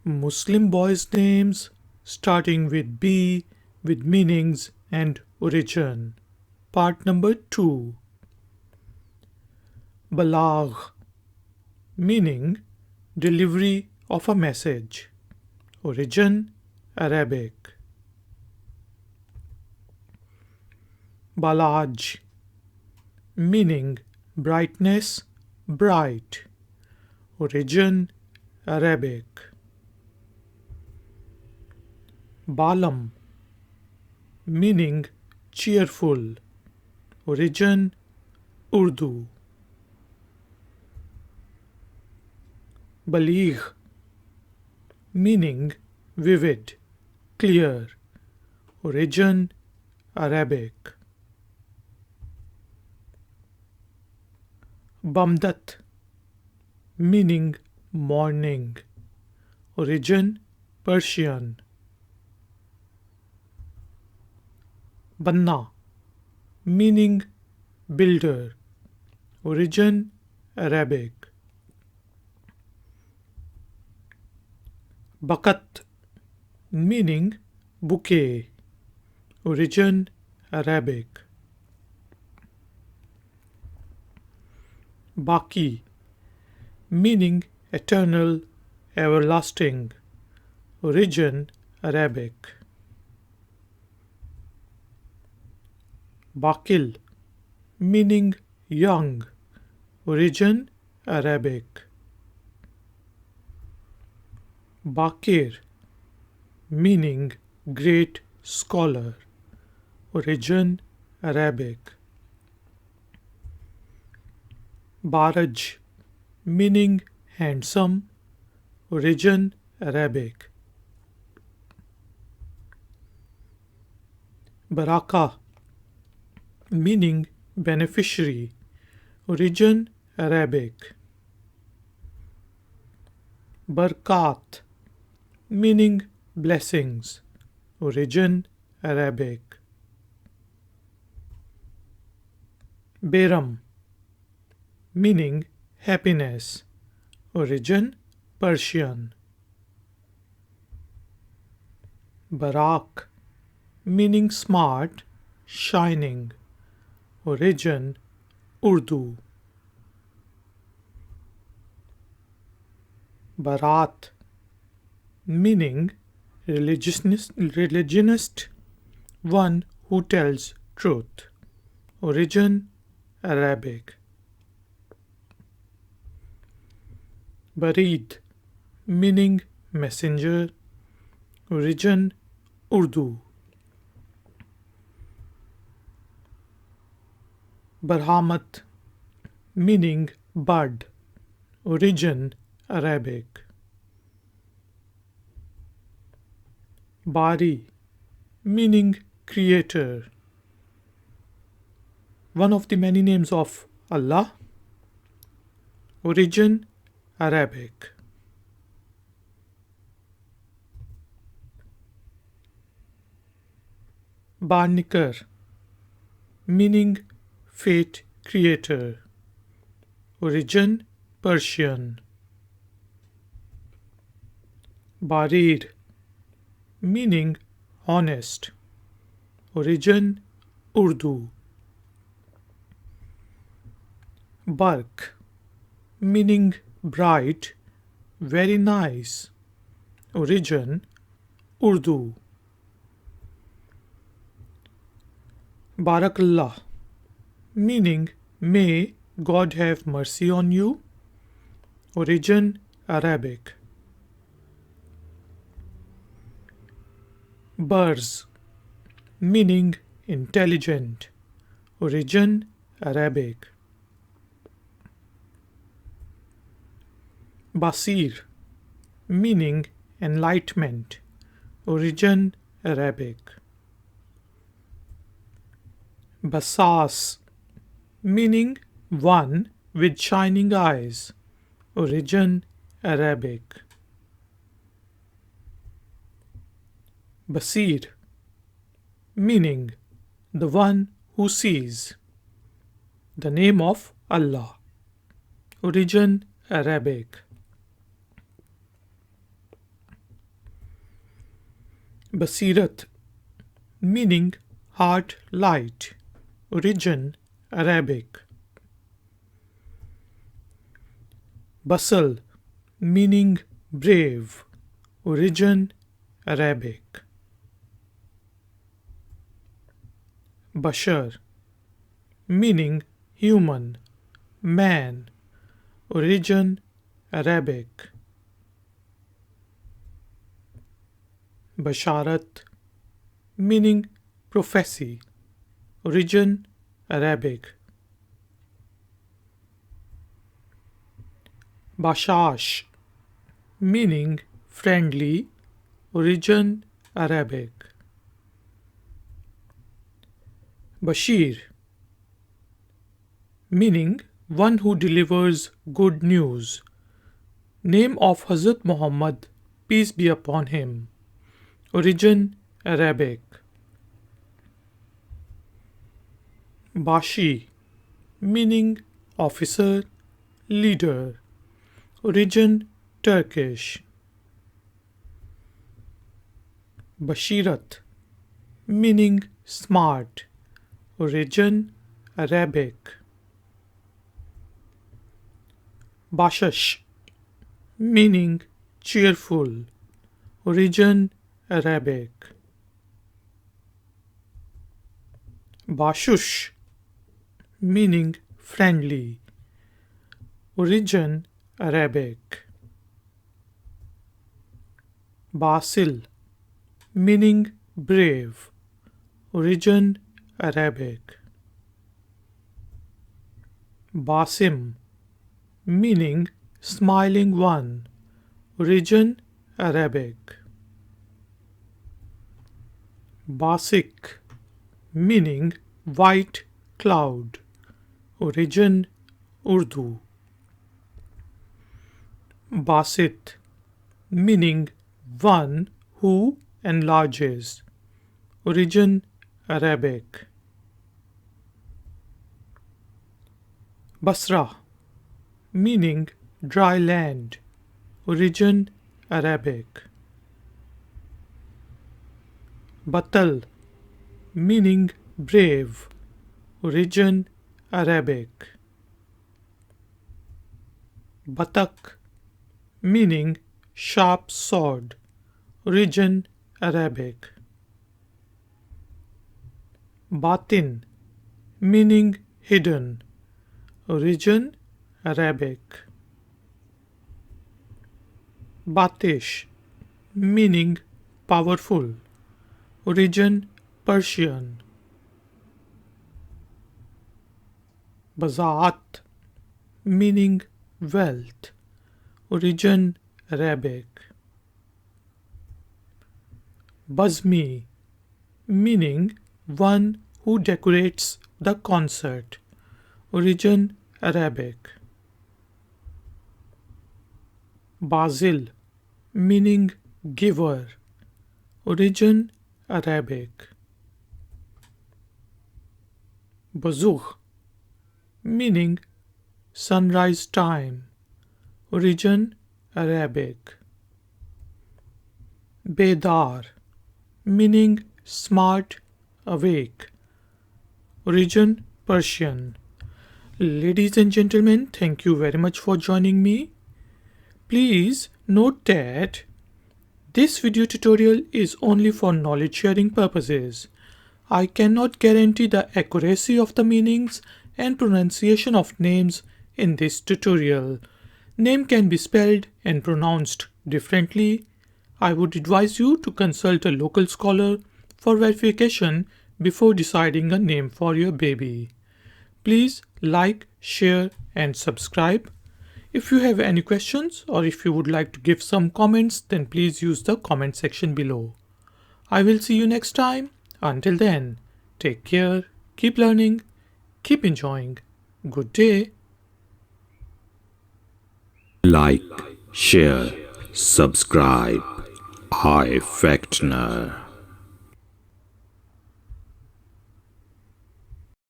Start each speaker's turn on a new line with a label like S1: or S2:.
S1: Muslim boys' names starting with B with meanings and origin. Part number 2. Balaagh, meaning delivery of a message. Origin Arabic. Balaaj, meaning brightness, bright. Origin Arabic. Balam, meaning cheerful. Origin Urdu. Bleegh, meaning vivid, clear. Origin Arabic. Bamdat, meaning morning. Origin Persian. Bana, meaning builder. Origin Arabic. Baqat, meaning bouquet. Origin Arabic. Baqi, meaning eternal, everlasting. Origin Arabic. Baqil, meaning young. Origin Arabic. Baqir, meaning great scholar. Origin Arabic. Baraj, meaning handsome. Origin Arabic. Barakah, meaning beneficiary. Origin Arabic. Barkaat, meaning blessings. Origin Arabic. Bayram, meaning happiness. Origin Persian. Baraq, meaning smart, shining. Origin Urdu. Bararat, meaning religionist, one who tells truth. Origin Arabic. Barid, meaning messenger. Origin Urdu. Barhamat, meaning bud. Origin Arabic. Baari, meaning creator. One of the many names of Allah. Origin Arabic. Barrinker, meaning fate creator. Origin Persian. Barir, meaning honest. Origin Urdu. Barq, meaning bright, very nice. Origin Urdu. Barakullah, meaning may God have mercy on you. Origin Arabic. Barz, meaning intelligent. Origin Arabic. Baseer, meaning enlightenment. Origin Arabic. Basaas, meaning one with shining eyes. Origin Arabic. Basheer, meaning the one who sees. The name of Allah. Origin Arabic. Baseerat, meaning heart light. Origin Arabic. Basal, meaning brave. Origin Arabic. Bashar, meaning human, man. Origin Arabic. Basharat, meaning prophecy. Origin Arabic. Bashash, meaning friendly. Origin Arabic. Basheer, meaning one who delivers good news. Name of Hazrat Muhammad, peace be upon him. Origin Arabic. Bashi, meaning officer, leader. Origin Turkish. Basheerat, meaning smart. Origin Arabic. Bashash, meaning cheerful. Origin Arabic. Bashush, meaning friendly. Origin Arabic. Basil, meaning brave. Origin Arabic. Basim, meaning smiling one. Origin Arabic. Basik, meaning white cloud. Origin Urdu. Basit, meaning one who enlarges. Origin Arabic. Basra, meaning dry land. Origin Arabic. Batal, meaning brave. Origin Arabic. Batak, meaning sharp sword. Origin Arabic. Batin, meaning hidden. Origin Arabic. Batish, meaning powerful. Origin Persian. Bazaat, meaning wealth. Origin Arabic. Bazmi, meaning one who decorates the concert. Origin Arabic. Bazil, meaning giver. Origin Arabic. Bazugh, meaning sunrise time. Origin Arabic. Bedar, meaning smart, awake. Origin Persian. Ladies and gentlemen, thank you very much for joining me. Please note that this video tutorial is only for knowledge sharing purposes. I cannot guarantee the accuracy of the meanings and pronunciation of names in this tutorial. Name can be spelled and pronounced differently. I would advise you to consult a local scholar for verification before deciding a name for your baby. Please like, share and subscribe. If you have any questions or if you would like to give some comments, then please use the comment section below. I will see you next time. Until then, take care, keep learning, keep enjoying. Good day.
S2: Like, share, subscribe. I Factner.